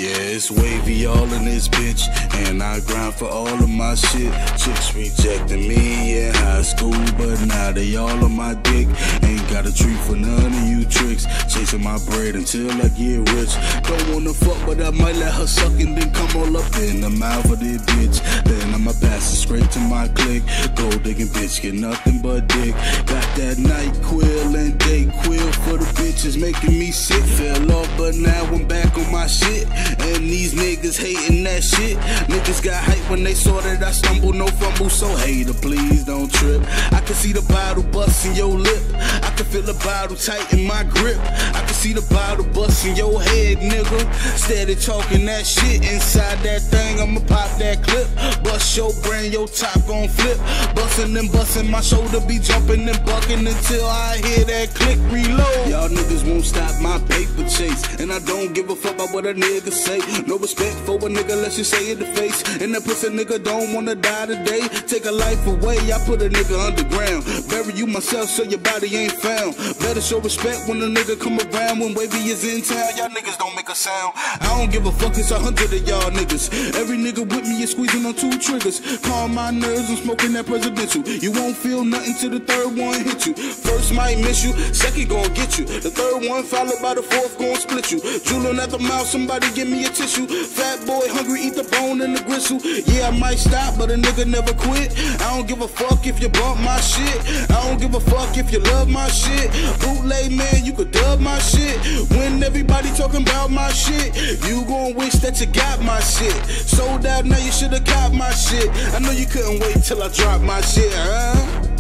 Yeah, it's wavy all in this bitch, and I grind for all of my shit. Chicks rejecting me in high school, but now they all on my dick. Ain't got a treat for none of you tricks, chasing my bread until I get rich. Don't wanna fuck, but I might let her suck and then come all up in the mouth of this bitch. Then I'ma pass it straight to my clique. Gold digging bitch, get nothing but dick. Got that NyQuil and Dayquil for the bitches, making me sick. Fell off, but now I'm back on my shit. And these niggas hating that shit. Niggas got hype when they saw that I stumble, no fumble. So hater, please don't trip. I can see the bottle busting your lip. I can feel the bottle tight in my grip. I can see the bottle busting your head, nigga. Steady talking that shit inside that thing, I'ma pop that clip. Bust your brain, your top gon' flip. Bustin' and bustin', my shoulder be jumping and bucking until I hear that click reload. Y'all niggas won't stop my paper chase, and I don't give a fuck about what a nigga say. No respect for a nigga unless you say it in the face. And that pussy nigga don't wanna die today. Take a life away, I put a nigga underground. Bury you myself so your body ain't found. Better show respect when a nigga come around. When wavy is in town, y'all niggas don't make a sound. I don't give a fuck, it's 100 of y'all niggas. Every nigga with me is squeezing on 2 triggers. Calm my nerves, I'm smoking that presidential. You won't feel nothing till the third one hit you. First might miss you, second gon' get you. The third one followed by the fourth gon' split you. Drooling at the mouth, somebody give me a tissue. Fat boy hungry, eat the bone and the gristle. Yeah, I might stop, but a nigga never quit. I don't give a fuck if you bump my shit. I don't give a fuck if you love my shit. Bootleg man, you could dub my shit. When everybody talking about my shit, you gon' wish that you got my shit. Sold out, now you should've got my shit. I know you couldn't wait till I drop my shit, huh?